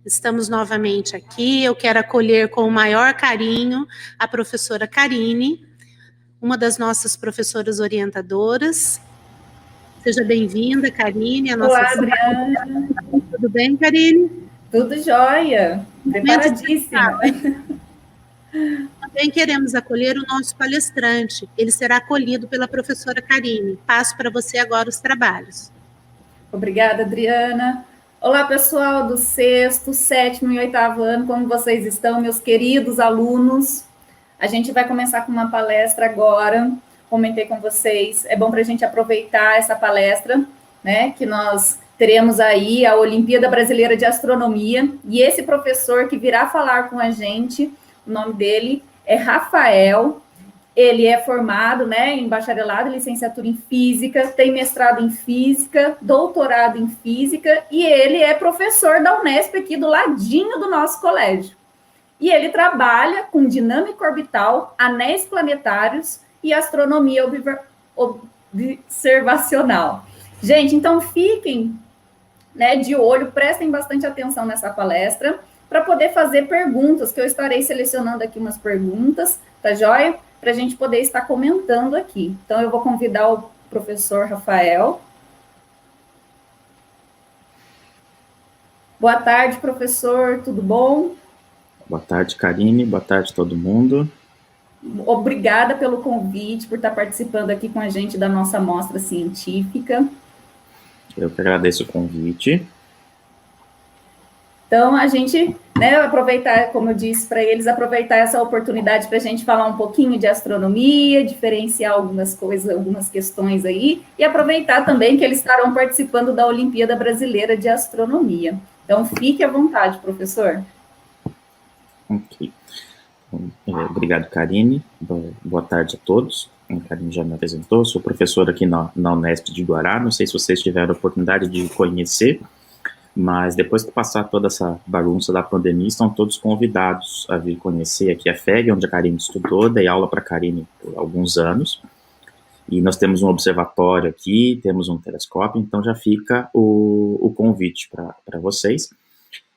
Estamos novamente aqui. Eu quero acolher com o maior carinho a professora Karine, uma das nossas professoras orientadoras. Seja bem-vinda, Karine. Olá, Adriana. Tudo bem, Karine? Tudo jóia. Preparadíssima. Também queremos acolher o nosso palestrante. Ele será acolhido pela professora Karine. Passo para você agora os trabalhos. Obrigada, Adriana. Olá, pessoal do 6º, 7º e 8º ano, como vocês estão, meus queridos alunos? A gente vai começar com uma palestra agora, comentei com vocês, é bom para a gente aproveitar essa palestra, né, que nós teremos aí a Olimpíada Brasileira de Astronomia, e esse professor que virá falar com a gente, o nome dele é Rafael. Ele é formado, né, em bacharelado, licenciatura em física, tem mestrado em física, doutorado em física, e ele é professor da Unesp aqui do ladinho do nosso colégio. E ele trabalha com dinâmica orbital, anéis planetários e astronomia observacional. Gente, então fiquem, né, de olho, prestem bastante atenção nessa palestra, para poder fazer perguntas, que eu estarei selecionando aqui umas perguntas, tá joia? Para a gente poder estar comentando aqui. Então, eu vou convidar o professor Rafael. Boa tarde, professor, tudo bom? Boa tarde, Karine, boa tarde todo mundo. Obrigada pelo convite, por estar participando aqui com a gente da nossa mostra científica. Eu que agradeço o convite. Então, a gente, né, aproveitar, como eu disse para eles, aproveitar essa oportunidade para a gente falar um pouquinho de astronomia, diferenciar algumas coisas, algumas questões aí, e aproveitar também que eles estarão participando da Olimpíada Brasileira de Astronomia. Então, fique à vontade, professor. Ok. Obrigado, Karine. Boa tarde a todos. A Karine já me apresentou, sou professor aqui na Unesp de Guará, não sei se vocês tiveram a oportunidade de conhecer, mas depois que passar toda essa bagunça da pandemia, estão todos convidados a vir conhecer aqui a FEG, onde a Karine estudou, dei aula para a Karine por alguns anos, e nós temos um observatório aqui, temos um telescópio, então já fica o convite para vocês.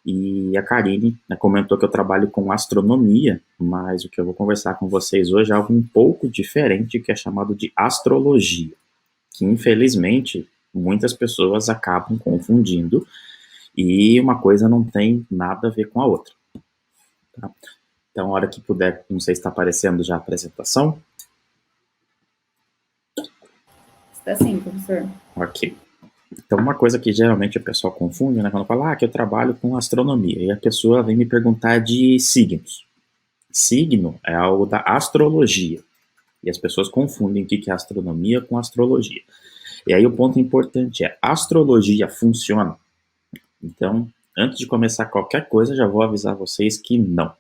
E a Karine, né, comentou que eu trabalho com astronomia, mas o que eu vou conversar com vocês hoje é algo um pouco diferente, que é chamado de astrologia, que infelizmente muitas pessoas acabam confundindo, e uma coisa não tem nada a ver com a outra. Tá? Então, a hora que puder, não sei se está aparecendo já a apresentação. Está sim, professor. Ok. Então, uma coisa que geralmente o pessoal confunde, né, quando fala que eu trabalho com astronomia, e a pessoa vem me perguntar de signos. Signo é algo da astrologia, e as pessoas confundem o que é astronomia com astrologia. E aí o ponto importante é, astrologia funciona? Então, antes de começar qualquer coisa, já vou avisar vocês que não.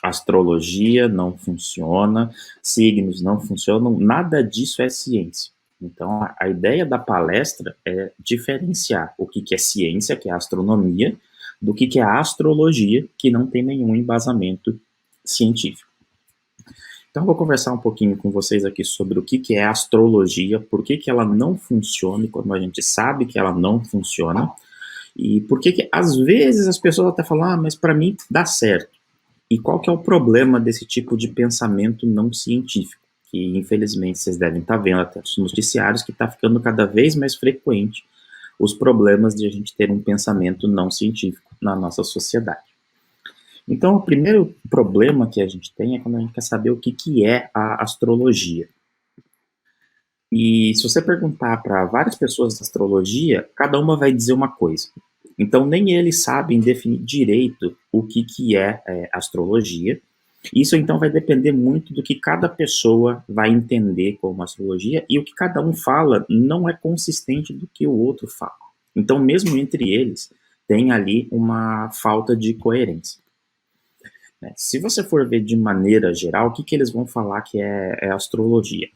Astrologia não funciona, signos não funcionam, nada disso é ciência. Então, a ideia da palestra é diferenciar o que é ciência, que é a astronomia, do que é a astrologia, que não tem nenhum embasamento científico. Então, eu vou conversar um pouquinho com vocês aqui sobre o que é a astrologia, por que ela não funciona, e como a gente sabe que ela não funciona, e por que às vezes as pessoas até falam, mas para mim dá certo. E qual que é o problema desse tipo de pensamento não científico? Que infelizmente vocês devem estar vendo até nos noticiários que está ficando cada vez mais frequente os problemas de a gente ter um pensamento não científico na nossa sociedade. Então, o primeiro problema que a gente tem é quando a gente quer saber o que é a astrologia. E se você perguntar para várias pessoas da astrologia, cada uma vai dizer uma coisa. Então, nem eles sabem definir direito o que é astrologia. Isso, então, vai depender muito do que cada pessoa vai entender como astrologia, e o que cada um fala não é consistente do que o outro fala. Então, mesmo entre eles, tem ali uma falta de coerência. Se você for ver de maneira geral, o que eles vão falar que é astrologia?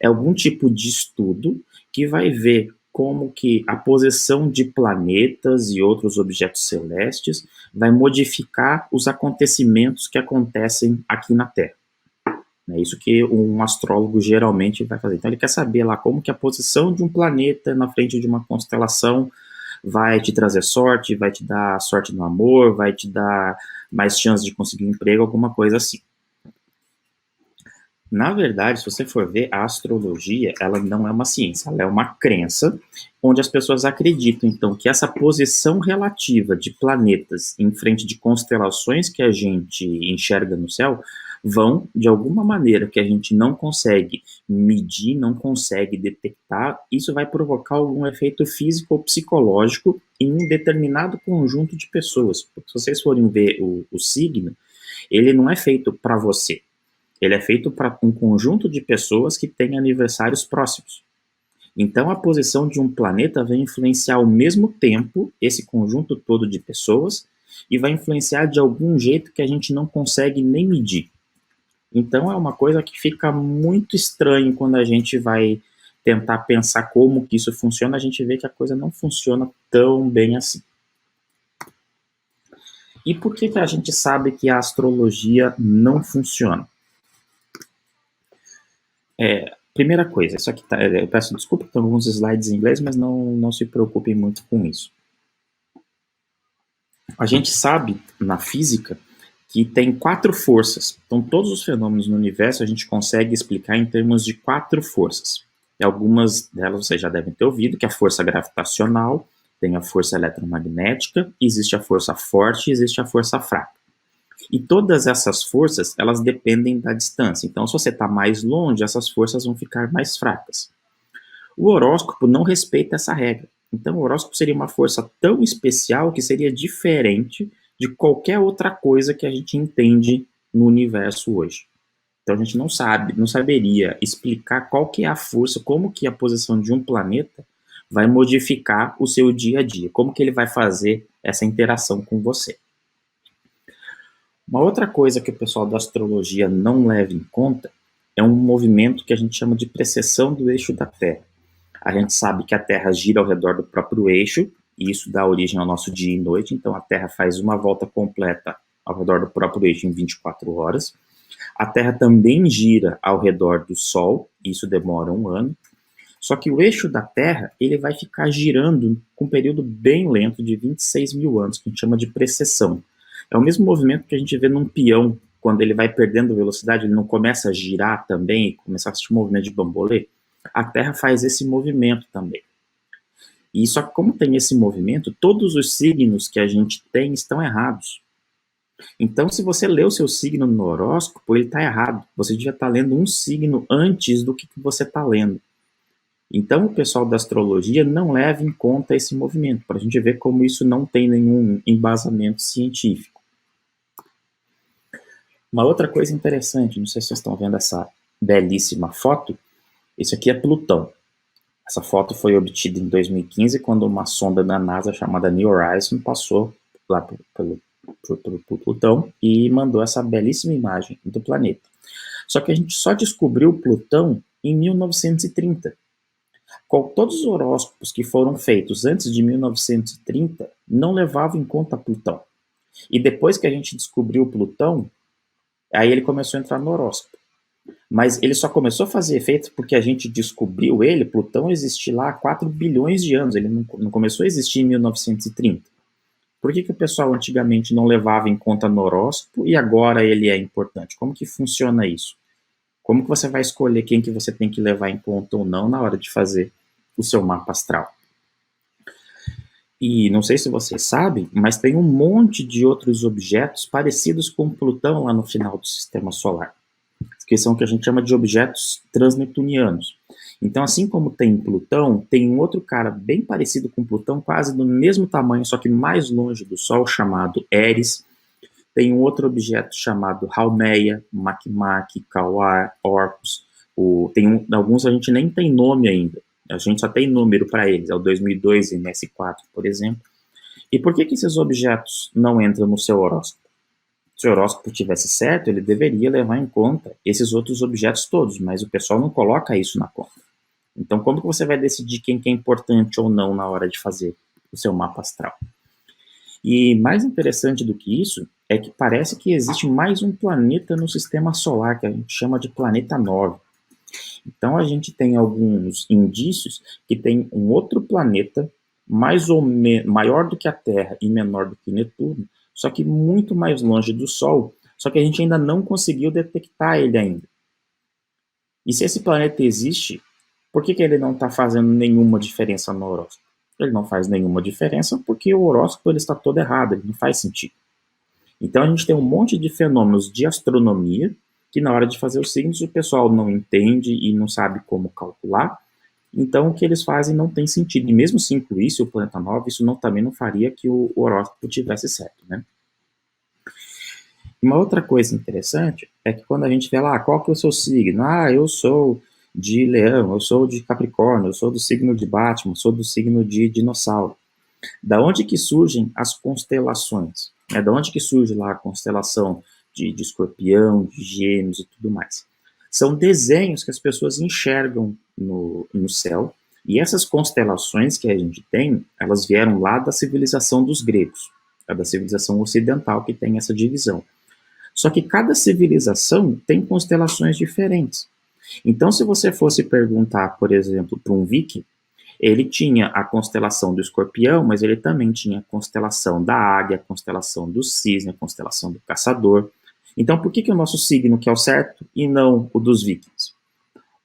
É algum tipo de estudo que vai ver como que a posição de planetas e outros objetos celestes vai modificar os acontecimentos que acontecem aqui na Terra. É isso que um astrólogo geralmente vai fazer. Então ele quer saber lá como que a posição de um planeta na frente de uma constelação vai te trazer sorte, vai te dar sorte no amor, vai te dar mais chance de conseguir um emprego, alguma coisa assim. Na verdade, se você for ver, a astrologia, ela não é uma ciência, ela é uma crença, onde as pessoas acreditam, então, que essa posição relativa de planetas em frente de constelações que a gente enxerga no céu, vão, de alguma maneira que a gente não consegue medir, não consegue detectar, isso vai provocar algum efeito físico ou psicológico em um determinado conjunto de pessoas. Porque se vocês forem ver o signo, ele não é feito para você. Ele é feito para um conjunto de pessoas que têm aniversários próximos. Então, a posição de um planeta vai influenciar ao mesmo tempo esse conjunto todo de pessoas e vai influenciar de algum jeito que a gente não consegue nem medir. Então, é uma coisa que fica muito estranho quando a gente vai tentar pensar como que isso funciona, a gente vê que a coisa não funciona tão bem assim. E por que a gente sabe que a astrologia não funciona? Primeira coisa, isso aqui eu peço desculpa, tem alguns slides em inglês, mas não se preocupem muito com isso. A gente sabe, na física, que tem 4 forças. Então, todos os fenômenos no universo a gente consegue explicar em termos de 4 forças. E algumas delas vocês já devem ter ouvido, que é a força gravitacional, tem a força eletromagnética, existe a força forte e existe a força fraca. E todas essas forças, elas dependem da distância. Então, se você está mais longe, essas forças vão ficar mais fracas. O horóscopo não respeita essa regra. Então, o horóscopo seria uma força tão especial que seria diferente de qualquer outra coisa que a gente entende no universo hoje. Então, a gente não saberia explicar qual que é a força, como que a posição de um planeta vai modificar o seu dia a dia, como que ele vai fazer essa interação com você. Uma outra coisa que o pessoal da astrologia não leva em conta é um movimento que a gente chama de precessão do eixo da Terra. A gente sabe que a Terra gira ao redor do próprio eixo, e isso dá origem ao nosso dia e noite, então a Terra faz uma volta completa ao redor do próprio eixo em 24 horas. A Terra também gira ao redor do Sol, e isso demora 1 ano. Só que o eixo da Terra, ele vai ficar girando com um período bem lento de 26 mil anos, que a gente chama de precessão. É o mesmo movimento que a gente vê num peão, quando ele vai perdendo velocidade, ele não começa a girar também, começa a assistir um movimento de bambolê. A Terra faz esse movimento também. E só que como tem esse movimento, todos os signos que a gente tem estão errados. Então, se você lê o seu signo no horóscopo, ele está errado. Você devia estar lendo um signo antes do que você está lendo. Então, o pessoal da astrologia não leva em conta esse movimento, para a gente ver como isso não tem nenhum embasamento científico. Uma outra coisa interessante, não sei se vocês estão vendo essa belíssima foto, isso aqui é Plutão. Essa foto foi obtida em 2015, quando uma sonda da NASA chamada New Horizons passou lá pelo Plutão e mandou essa belíssima imagem do planeta. Só que a gente só descobriu Plutão em 1930. Todos os horóscopos que foram feitos antes de 1930 não levavam em conta Plutão. E depois que a gente descobriu Plutão, aí ele começou a entrar no horóscopo. Mas ele só começou a fazer efeito porque a gente descobriu ele. Plutão existia lá há 4 bilhões de anos, ele não começou a existir em 1930. Por que o pessoal antigamente não levava em conta no horóscopo e agora ele é importante? Como que funciona isso? Como que você vai escolher quem que você tem que levar em conta ou não na hora de fazer o seu mapa astral? E não sei se você sabe, mas tem um monte de outros objetos parecidos com Plutão lá no final do sistema solar, que são o que a gente chama de objetos transneptunianos. Então, assim como tem Plutão, tem um outro cara bem parecido com Plutão, quase do mesmo tamanho, só que mais longe do Sol, chamado Eris. Tem um outro objeto chamado Haumea, Makemake, Kawar, Orcus. Alguns a gente nem tem nome ainda. A gente só tem número para eles. É o 2002 MS4, por exemplo. E por que esses objetos não entram no seu horóscopo? Se o horóscopo tivesse certo, ele deveria levar em conta esses outros objetos todos, mas o pessoal não coloca isso na conta. Então, como que você vai decidir quem que é importante ou não na hora de fazer o seu mapa astral? E mais interessante do que isso é que parece que existe mais um planeta no sistema solar, que a gente chama de planeta 9. Então, a gente tem alguns indícios que tem um outro planeta maior do que a Terra e menor do que Netuno, só que muito mais longe do Sol, só que a gente ainda não conseguiu detectar ele ainda. E se esse planeta existe, por que ele não está fazendo nenhuma diferença no horóscopo? Ele não faz nenhuma diferença porque o horóscopo ele está todo errado, ele não faz sentido. Então a gente tem um monte de fenômenos de astronomia que na hora de fazer os signos o pessoal não entende e não sabe como calcular, então o que eles fazem não tem sentido. E mesmo se incluísse o planeta 9, isso também não faria que o horóscopo tivesse certo, né? Uma outra coisa interessante é que quando a gente vê lá, qual que é o seu signo? Ah, eu sou de Leão, eu sou de Capricórnio, eu sou do signo de Batman, sou do signo de Dinossauro. Da onde que surgem as constelações? Da onde que surge lá a constelação de Escorpião, de Gêmeos e tudo mais? São desenhos que as pessoas enxergam no céu, e essas constelações que a gente tem, elas vieram lá da civilização dos gregos, da civilização ocidental que tem essa divisão. Só que cada civilização tem constelações diferentes. Então, se você fosse perguntar, por exemplo, para um viking, ele tinha a constelação do Escorpião, mas ele também tinha a constelação da Águia, a constelação do Cisne, a constelação do Caçador. Então, por que o nosso signo que é o certo e não o dos vikings?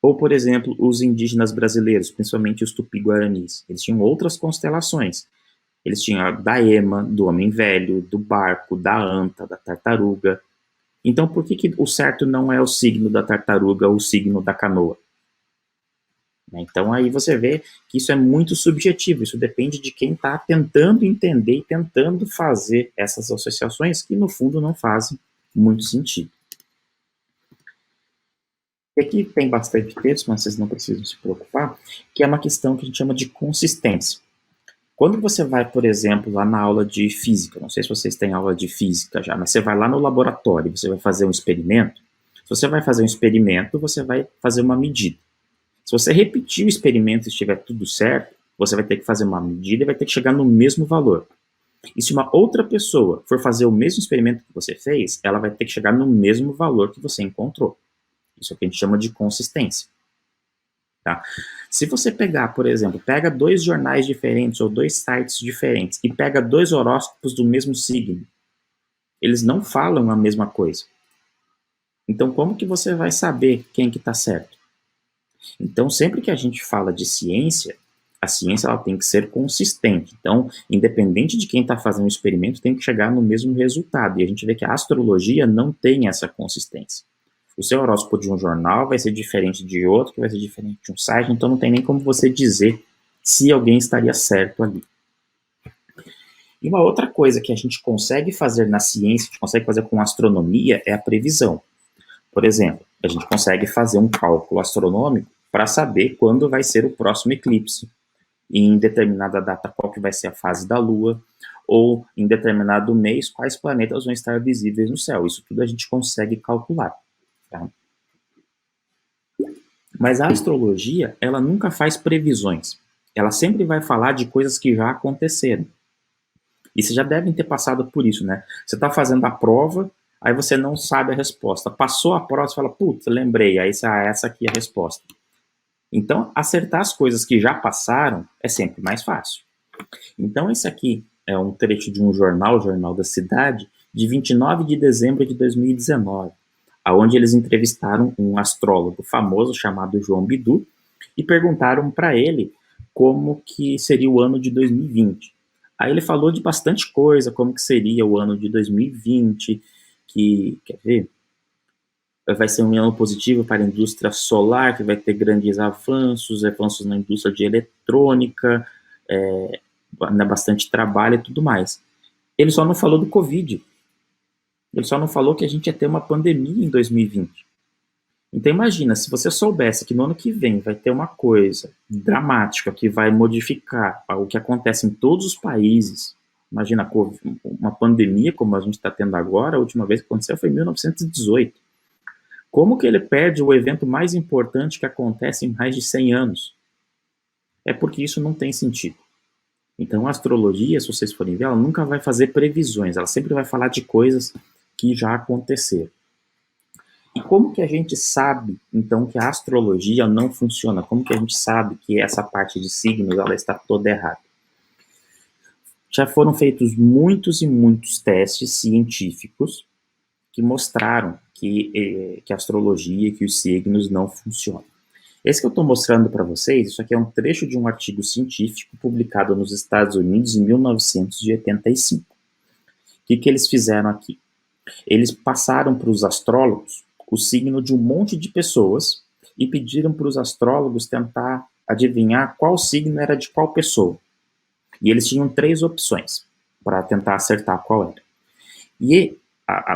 Ou, por exemplo, os indígenas brasileiros, principalmente os tupi-guaranis, eles tinham outras constelações. Eles tinham a da ema, do homem velho, do barco, da anta, da tartaruga. Então, por que o certo não é o signo da tartaruga ou o signo da canoa? Então, aí você vê que isso é muito subjetivo, isso depende de quem está tentando entender e tentando fazer essas associações que, no fundo, não fazem muito sentido. E aqui tem bastante texto, mas vocês não precisam se preocupar, que é uma questão que a gente chama de consistência. Quando você vai, por exemplo, lá na aula de física, não sei se vocês têm aula de física já, mas você vai lá no laboratório, você vai fazer um experimento. Se você vai fazer um experimento, você vai fazer uma medida. Se você repetir o experimento e estiver tudo certo, você vai ter que fazer uma medida e vai ter que chegar no mesmo valor. E se uma outra pessoa for fazer o mesmo experimento que você fez, ela vai ter que chegar no mesmo valor que você encontrou. Isso é o que a gente chama de consistência. Tá? Se você pegar, por exemplo, pega 2 jornais diferentes ou 2 sites diferentes e pega 2 horóscopos do mesmo signo, eles não falam a mesma coisa. Então, como que você vai saber quem que está certo? Então, sempre que a gente fala de ciência, a ciência ela tem que ser consistente. Então, independente de quem está fazendo o experimento, tem que chegar no mesmo resultado. E a gente vê que a astrologia não tem essa consistência. O seu horóscopo de um jornal vai ser diferente de outro, que vai ser diferente de um site, então não tem nem como você dizer se alguém estaria certo ali. E uma outra coisa que a gente consegue fazer na ciência, a gente consegue fazer com astronomia, é a previsão. Por exemplo, a gente consegue fazer um cálculo astronômico para saber quando vai ser o próximo eclipse, e em determinada data qual que vai ser a fase da Lua, ou em determinado mês quais planetas vão estar visíveis no céu. Isso tudo a gente consegue calcular. Tá? Mas a astrologia, ela nunca faz previsões. Ela sempre vai falar de coisas que já aconteceram. E vocês já devem ter passado por isso, né? Você está fazendo a prova, aí você não sabe a resposta. Passou a prova, você fala, putz, lembrei, aí essa aqui é a resposta. Então, acertar as coisas que já passaram é sempre mais fácil. Então, esse aqui é um trecho de um jornal, o Jornal da Cidade, de 29 de dezembro de 2019, onde eles entrevistaram um astrólogo famoso chamado João Bidu e perguntaram para ele como que seria o ano de 2020. Aí ele falou de bastante coisa, como que seria o ano de 2020, que, quer ver, vai ser um ano positivo para a indústria solar, que vai ter grandes avanços na indústria de eletrônica, bastante trabalho e tudo mais. Ele só não falou do Covid. Ele só não falou que a gente ia ter uma pandemia em 2020. Então imagina, se você soubesse que no ano que vem vai ter uma coisa dramática que vai modificar o que acontece em todos os países, imagina uma pandemia como a gente está tendo agora, a última vez que aconteceu foi em 1918. Como que ele perde o evento mais importante que acontece em mais de 100 anos? É porque isso não tem sentido. Então a astrologia, se vocês forem ver, ela nunca vai fazer previsões, ela sempre vai falar de coisas que já aconteceram. E como que a gente sabe, então, que a astrologia não funciona? Como que a gente sabe que essa parte de signos ela está toda errada? Já foram feitos muitos e muitos testes científicos que mostraram que a astrologia, que os signos não funcionam. Esse que eu estou mostrando para vocês, isso aqui é um trecho de um artigo científico publicado nos Estados Unidos em 1985. O que eles fizeram aqui? Eles passaram para os astrólogos o signo de um monte de pessoas e pediram para os astrólogos tentar adivinhar qual signo era de qual pessoa. E eles tinham 3 opções para tentar acertar qual era. E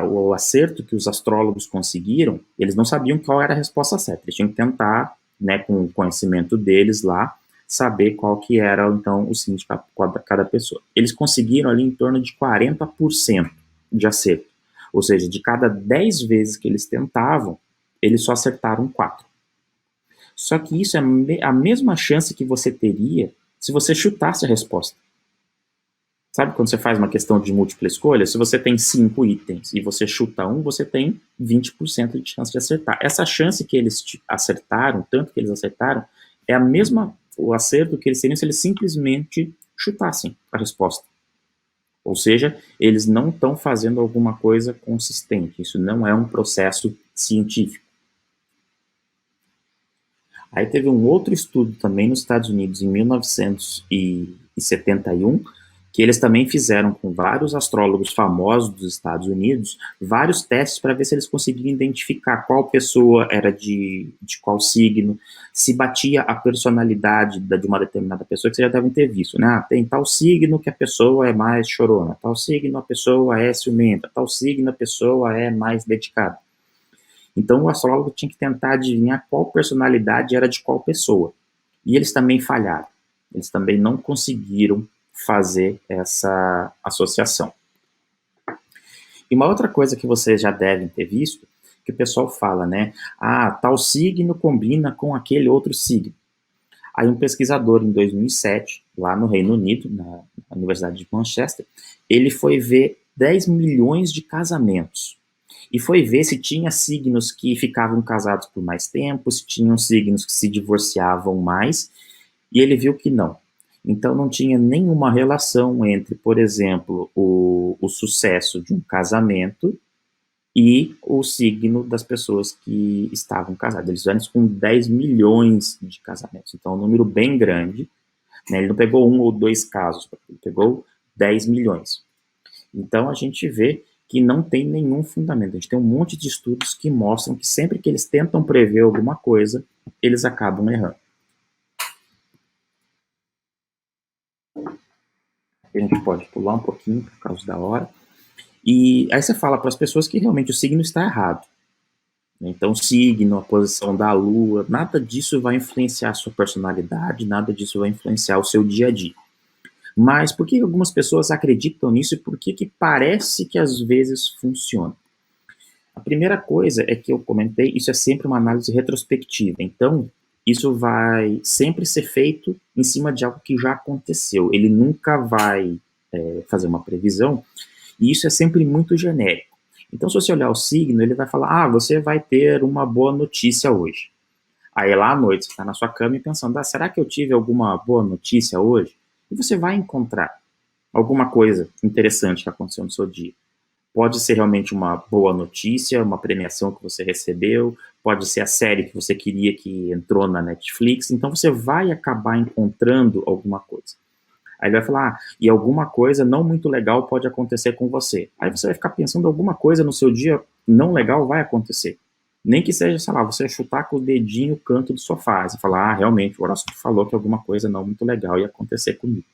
o acerto que os astrólogos conseguiram, eles não sabiam qual era a resposta certa. Eles tinham que tentar, né, com o conhecimento deles lá, saber qual que era, então, o signo de cada pessoa. Eles conseguiram ali em torno de 40% de acerto. Ou seja, de cada 10 vezes que eles tentavam, eles só acertaram 4. Só que isso é a mesma chance que você teria se você chutasse a resposta. Sabe quando você faz uma questão de múltipla escolha? Se você tem 5 itens e você chuta um, você tem 20% de chance de acertar. Essa chance que eles acertaram, tanto que eles acertaram, é a mesma, o acerto que eles teriam se eles simplesmente chutassem a resposta. Ou seja, eles não estão fazendo alguma coisa consistente. Isso não é um processo científico. Aí teve um outro estudo também nos Estados Unidos, em 1971, que eles também fizeram com vários astrólogos famosos dos Estados Unidos, vários testes para ver se eles conseguiam identificar qual pessoa era de qual signo, se batia a personalidade de uma determinada pessoa, que vocês já devem ter visto, né? Tem tal signo que a pessoa é mais chorona, tal signo a pessoa é ciumenta, tal signo a pessoa é mais dedicada. Então o astrólogo tinha que tentar adivinhar qual personalidade era de qual pessoa. E eles também falharam. Eles também não conseguiram fazer essa associação. E uma outra coisa que vocês já devem ter visto, que o pessoal fala, né? Ah, tal signo combina com aquele outro signo. Aí um pesquisador em 2007, lá no Reino Unido, na Universidade de Manchester, ele foi ver 10 milhões de casamentos. E foi ver se tinha signos que ficavam casados por mais tempo, se tinham signos que se divorciavam mais, e ele viu que não. Então não tinha nenhuma relação entre, por exemplo, o sucesso de um casamento e o signo das pessoas que estavam casadas. Eles fizeram isso com 10 milhões de casamentos. Então é um número bem grande. Né? Ele não pegou 1 ou 2 casos, ele pegou 10 milhões. Então a gente vê que não tem nenhum fundamento. A gente tem um monte de estudos que mostram que sempre que eles tentam prever alguma coisa, eles acabam errando. A gente pode pular um pouquinho por causa da hora. E aí você fala para as pessoas que realmente o signo está errado. Então, o signo, a posição da lua, nada disso vai influenciar a sua personalidade, nada disso vai influenciar o seu dia a dia. Mas por que algumas pessoas acreditam nisso e por que parece que às vezes funciona? A primeira coisa é que eu comentei, isso é sempre uma análise retrospectiva. Então, isso vai sempre ser feito em cima de algo que já aconteceu. Ele nunca vai fazer uma previsão, e isso é sempre muito genérico. Então, se você olhar o signo, ele vai falar, você vai ter uma boa notícia hoje. Aí lá à noite, você está na sua cama e pensando, será que eu tive alguma boa notícia hoje? E você vai encontrar alguma coisa interessante que aconteceu no seu dia. Pode ser realmente uma boa notícia, uma premiação que você recebeu, pode ser a série que você queria que entrou na Netflix, então você vai acabar encontrando alguma coisa. Aí ele vai falar, e alguma coisa não muito legal pode acontecer com você. Aí você vai ficar pensando alguma coisa no seu dia não legal vai acontecer. Nem que seja, sei lá, você chutar com o dedinho o canto do sofá. Você falar, realmente, o horóscopo falou que alguma coisa não muito legal ia acontecer comigo.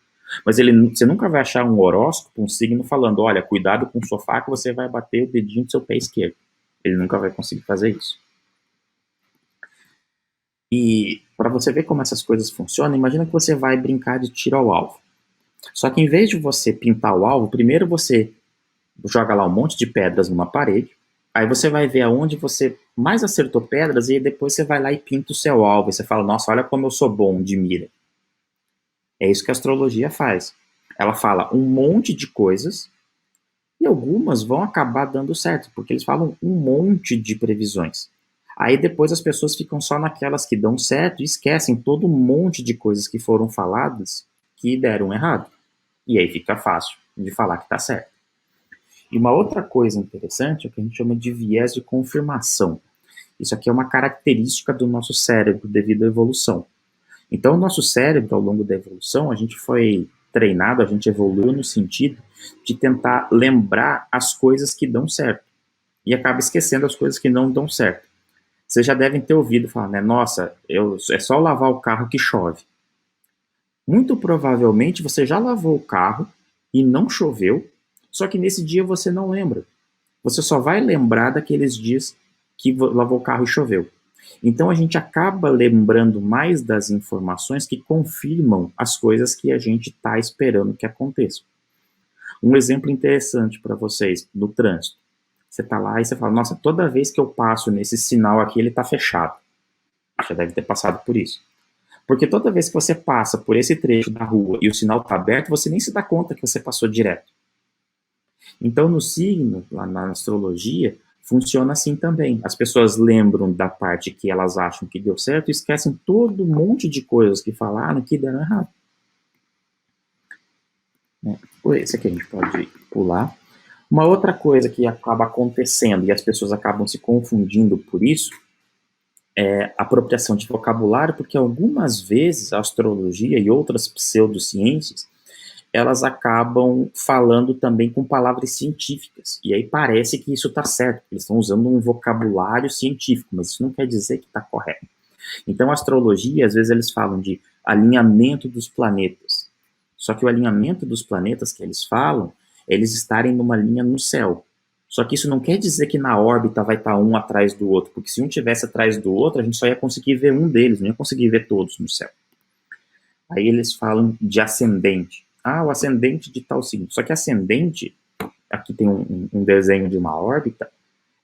Mas você nunca vai achar um horóscopo, um signo falando, olha, cuidado com o sofá que você vai bater o dedinho do seu pé esquerdo. Ele nunca vai conseguir fazer isso. E para você ver como essas coisas funcionam, imagina que você vai brincar de tiro ao alvo. Só que em vez de você pintar o alvo, primeiro você joga lá um monte de pedras numa parede, aí você vai ver aonde você mais acertou pedras e depois você vai lá e pinta o seu alvo. E você fala, nossa, olha como eu sou bom de mira. É isso que a astrologia faz. Ela fala um monte de coisas e algumas vão acabar dando certo, porque eles falam um monte de previsões. Aí depois as pessoas ficam só naquelas que dão certo e esquecem todo um monte de coisas que foram faladas que deram errado. E aí fica fácil de falar que está certo. E uma outra coisa interessante é o que a gente chama de viés de confirmação. Isso aqui é uma característica do nosso cérebro devido à evolução. Então, o nosso cérebro, ao longo da evolução, a gente foi treinado, a gente evoluiu no sentido de tentar lembrar as coisas que dão certo. E acaba esquecendo as coisas que não dão certo. Vocês já devem ter ouvido falar, né? Nossa, é só lavar o carro que chove. Muito provavelmente você já lavou o carro e não choveu, só que nesse dia você não lembra. Você só vai lembrar daqueles dias que lavou o carro e choveu. Então a gente acaba lembrando mais das informações que confirmam as coisas que a gente está esperando que aconteçam. Um exemplo interessante para vocês, no trânsito. Você está lá e você fala, nossa, toda vez que eu passo nesse sinal aqui, ele está fechado. Já deve ter passado por isso. Porque toda vez que você passa por esse trecho da rua e o sinal está aberto, você nem se dá conta que você passou direto. Então, no signo, lá na astrologia, funciona assim também. As pessoas lembram da parte que elas acham que deu certo e esquecem todo um monte de coisas que falaram que deram errado. Esse aqui a gente pode pular. Uma outra coisa que acaba acontecendo e as pessoas acabam se confundindo por isso é a apropriação de vocabulário, porque algumas vezes a astrologia e outras pseudociências elas acabam falando também com palavras científicas. E aí parece que isso está certo, eles estão usando um vocabulário científico, mas isso não quer dizer que está correto. Então, a astrologia, às vezes eles falam de alinhamento dos planetas. Só que o alinhamento dos planetas que eles falam, eles estarem numa linha no céu. Só que isso não quer dizer que na órbita vai estar um atrás do outro, porque se um estivesse atrás do outro, a gente só ia conseguir ver um deles, não ia conseguir ver todos no céu. Aí eles falam de ascendente. Ah, o ascendente de tal signo. Só que ascendente, aqui tem um desenho de uma órbita,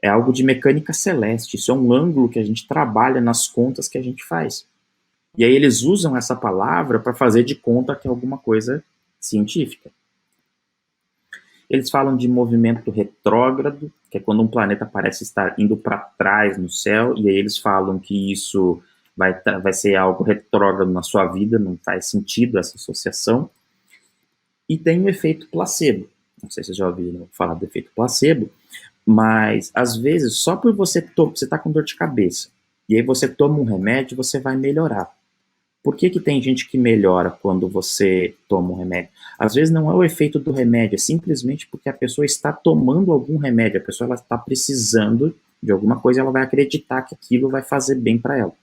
é algo de mecânica celeste. Isso é um ângulo que a gente trabalha nas contas que a gente faz. E aí eles usam essa palavra para fazer de conta que é alguma coisa científica. Eles falam de movimento retrógrado, que é quando um planeta parece estar indo para trás no céu, e aí eles falam que isso vai ser algo retrógrado na sua vida, não faz sentido essa associação. E tem o efeito placebo. Não sei se vocês já ouviram falar do efeito placebo, mas às vezes só por você tá com dor de cabeça, e aí você toma um remédio, você vai melhorar. Por que tem gente que melhora quando você toma um remédio? Às vezes não é o efeito do remédio, é simplesmente porque a pessoa está tomando algum remédio, a pessoa ela está precisando de alguma coisa, ela vai acreditar que aquilo vai fazer bem para ela.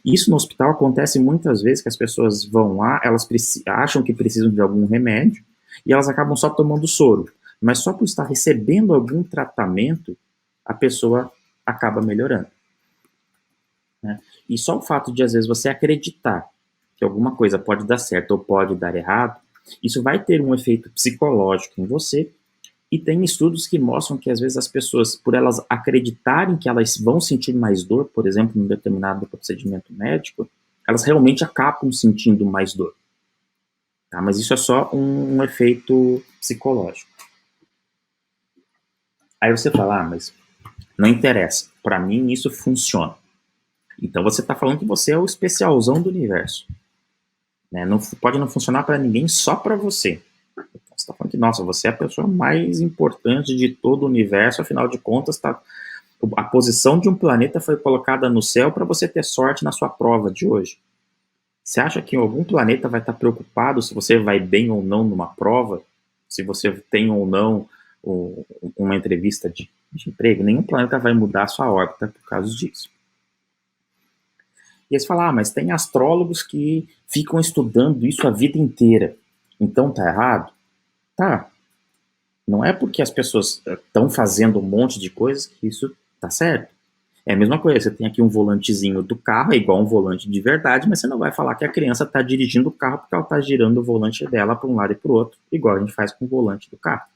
Isso no hospital acontece muitas vezes, que as pessoas vão lá, elas acham que precisam de algum remédio, e elas acabam só tomando soro. Mas só por estar recebendo algum tratamento, a pessoa acaba melhorando. Né? E só o fato de, às vezes, você acreditar que alguma coisa pode dar certo ou pode dar errado, isso vai ter um efeito psicológico em você, e tem estudos que mostram que, às vezes, as pessoas, por elas acreditarem que elas vão sentir mais dor, por exemplo, num determinado procedimento médico, elas realmente acabam sentindo mais dor. Tá? Mas isso é só um efeito psicológico. Aí você fala, mas não interessa. Para mim, isso funciona. Então você está falando que você é o especialzão do universo. Né? Não, pode não funcionar para ninguém, só para você. Você está falando que, nossa, você é a pessoa mais importante de todo o universo, afinal de contas, a posição de um planeta foi colocada no céu para você ter sorte na sua prova de hoje. Você acha que algum planeta vai estar preocupado se você vai bem ou não numa prova? Se você tem ou não uma entrevista de emprego? Nenhum planeta vai mudar a sua órbita por causa disso. E eles falam, mas tem astrólogos que ficam estudando isso a vida inteira. Então tá errado? Tá. Não é porque as pessoas estão fazendo um monte de coisas que isso tá certo. É a mesma coisa, você tem aqui um volantezinho do carro, é igual um volante de verdade, mas você não vai falar que a criança está dirigindo o carro porque ela está girando o volante dela para um lado e para o outro, igual a gente faz com o volante do carro.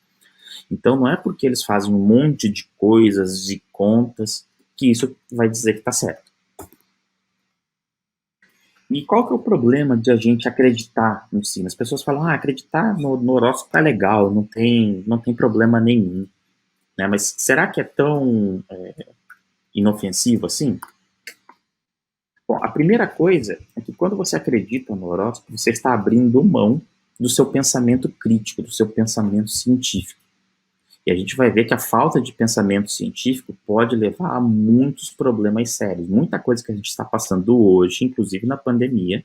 Então não é porque eles fazem um monte de coisas e contas que isso vai dizer que está certo. E qual que é o problema de a gente acreditar no signo? As pessoas falam, acreditar no horóscopo é legal, não tem problema nenhum. Né? Mas será que é tão inofensivo assim? Bom, a primeira coisa é que quando você acredita no horóscopo, você está abrindo mão do seu pensamento crítico, do seu pensamento científico. E a gente vai ver que a falta de pensamento científico pode levar a muitos problemas sérios. Muita coisa que a gente está passando hoje, inclusive na pandemia,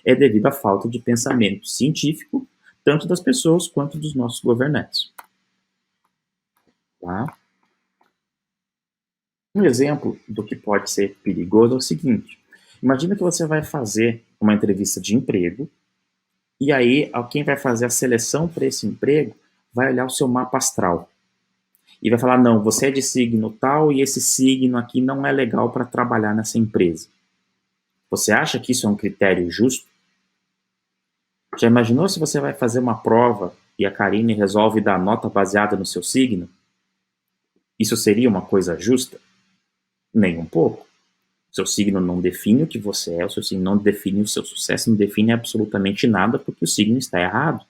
é devido à falta de pensamento científico, tanto das pessoas quanto dos nossos governantes. Tá? Um exemplo do que pode ser perigoso é o seguinte. Imagina que você vai fazer uma entrevista de emprego, e aí quem vai fazer a seleção para esse emprego vai olhar o seu mapa astral. E vai falar, não, você é de signo tal e esse signo aqui não é legal para trabalhar nessa empresa. Você acha que isso é um critério justo? Já imaginou se você vai fazer uma prova e a Karine resolve dar nota baseada no seu signo? Isso seria uma coisa justa? Nem um pouco. Seu signo não define o que você é, o seu signo não define o seu sucesso, não define absolutamente nada porque o signo está errado.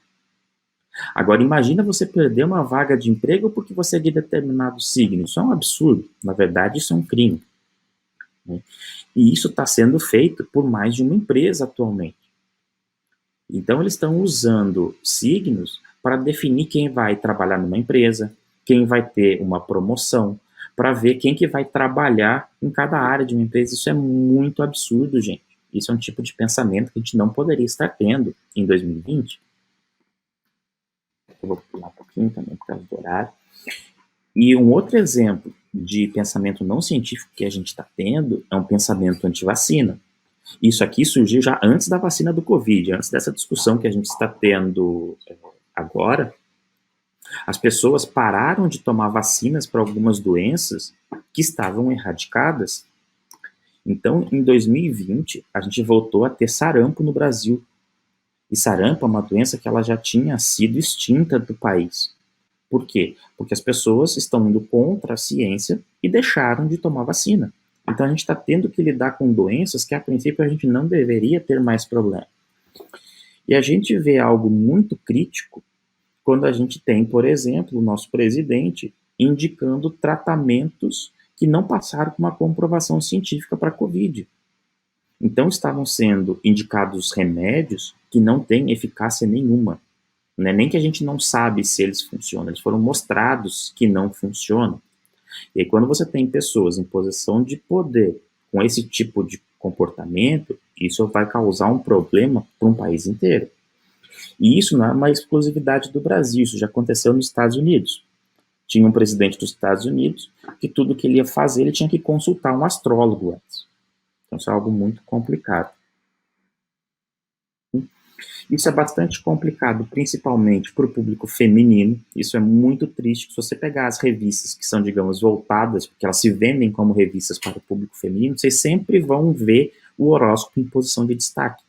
Agora, imagina você perder uma vaga de emprego porque você é de determinado signo. Isso é um absurdo. Na verdade, isso é um crime. Né? E isso está sendo feito por mais de uma empresa atualmente. Então, eles estão usando signos para definir quem vai trabalhar numa empresa, quem vai ter uma promoção, para ver quem que vai trabalhar em cada área de uma empresa. Isso é muito absurdo, gente. Isso é um tipo de pensamento que a gente não poderia estar tendo em 2020. Eu vou pular um pouquinho também por causa do horário. E um outro exemplo de pensamento não científico que a gente está tendo é um pensamento anti-vacina. Isso aqui surgiu já antes da vacina do Covid, antes dessa discussão que a gente está tendo agora. As pessoas pararam de tomar vacinas para algumas doenças que estavam erradicadas. Então, em 2020, a gente voltou a ter sarampo no Brasil. E sarampo é uma doença que ela já tinha sido extinta do país. Por quê? Porque as pessoas estão indo contra a ciência e deixaram de tomar vacina. Então a gente está tendo que lidar com doenças que a princípio a gente não deveria ter mais problema. E a gente vê algo muito crítico quando a gente tem, por exemplo, o nosso presidente indicando tratamentos que não passaram por uma comprovação científica para a Covid. Então estavam sendo indicados remédios que não têm eficácia nenhuma. Né? Nem que a gente não sabe se eles funcionam, eles foram mostrados que não funcionam. E aí, quando você tem pessoas em posição de poder com esse tipo de comportamento, isso vai causar um problema para um país inteiro. E isso não é uma exclusividade do Brasil, isso já aconteceu nos Estados Unidos. Tinha um presidente dos Estados Unidos que tudo que ele ia fazer, ele tinha que consultar um astrólogo antes. Então isso é algo muito complicado. Isso é bastante complicado, principalmente para o público feminino. Isso é muito triste. Se você pegar as revistas que são, digamos, voltadas, porque elas se vendem como revistas para o público feminino, vocês sempre vão ver o horóscopo em posição de destaque.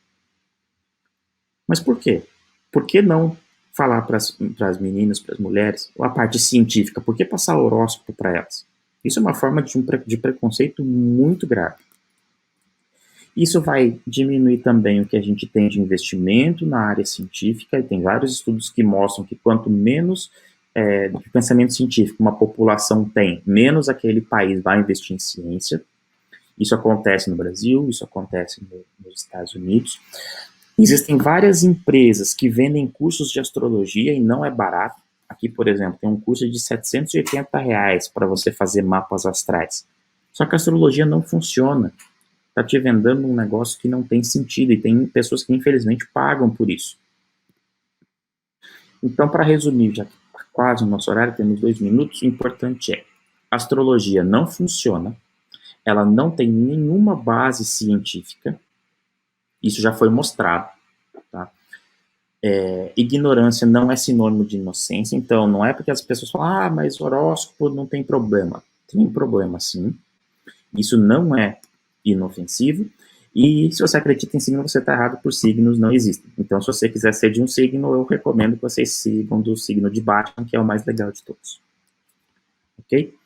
Mas por quê? Por que não falar para as meninas, para as mulheres, a parte científica? Por que passar o horóscopo para elas? Isso é uma forma de preconceito muito grave. Isso vai diminuir também o que a gente tem de investimento na área científica, e tem vários estudos que mostram que quanto menos de pensamento científico uma população tem, menos aquele país vai investir em ciência. Isso acontece no Brasil, isso acontece nos Estados Unidos. Existem várias empresas que vendem cursos de astrologia e não é barato. Aqui, por exemplo, tem um curso de R$780 para você fazer mapas astrais. Só que a astrologia não funciona. está te vendendo um negócio que não tem sentido, e tem pessoas que infelizmente pagam por isso. Então, para resumir, já que está quase no nosso horário, temos 2 minutos, o importante é, a astrologia não funciona, ela não tem nenhuma base científica, isso já foi mostrado, tá? Ignorância não é sinônimo de inocência, então não é porque as pessoas falam, mas horóscopo não tem problema. Tem problema sim, isso não é inofensivo, e se você acredita em signo, você está errado, por signos não existem. Então, se você quiser ser de um signo, eu recomendo que vocês sigam do signo de Batman, que é o mais legal de todos. Ok?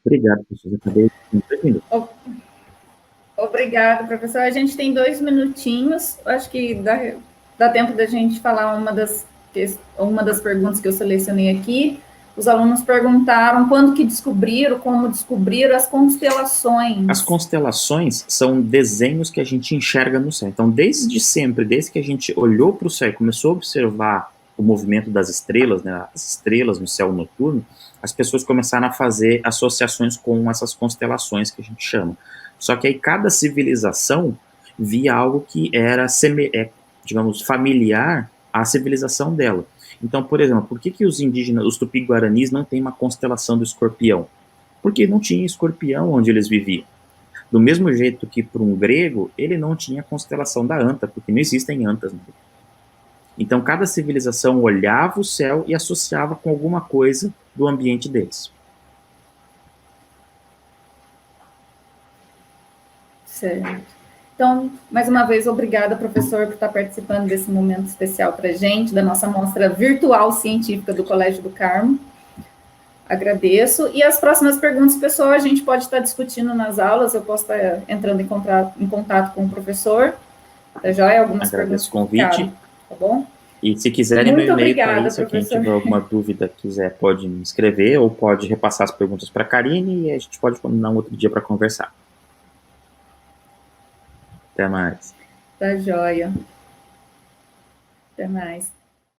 Obrigado, professor. Acabei com 3 minutos. Obrigada, professor. A gente tem 2 minutinhos. Acho que dá tempo da gente falar uma das perguntas que eu selecionei aqui. Os alunos perguntaram quando que descobriram, como descobriram as constelações. As constelações são desenhos que a gente enxerga no céu. Então, desde sempre, desde que a gente olhou para o céu e começou a observar o movimento das estrelas, né, as estrelas no céu noturno, as pessoas começaram a fazer associações com essas constelações que a gente chama. Só que aí cada civilização via algo que era, digamos, familiar à civilização dela. Então, por exemplo, por que os indígenas, os tupi-guaranis, não têm uma constelação do escorpião? Porque não tinha escorpião onde eles viviam. Do mesmo jeito que para um grego, ele não tinha a constelação da anta, porque não existem antas. Então, cada civilização olhava o céu e associava com alguma coisa do ambiente deles. Certo. Então, mais uma vez, obrigada, professor, por estar participando desse momento especial para a gente, da nossa mostra virtual científica do Colégio do Carmo. Agradeço. E as próximas perguntas, pessoal, a gente pode estar discutindo nas aulas, eu posso estar entrando em contato com o professor. Tá joia? Algumas Agradeço perguntas. o convite. Tá bom? E se quiserem, meu e-mail está aí, se quem professor. tiver alguma dúvida, quiser, pode me escrever, ou pode repassar as perguntas para a Karine, e a gente pode combinar um outro dia para conversar. Até mais. Tá joia. Até mais.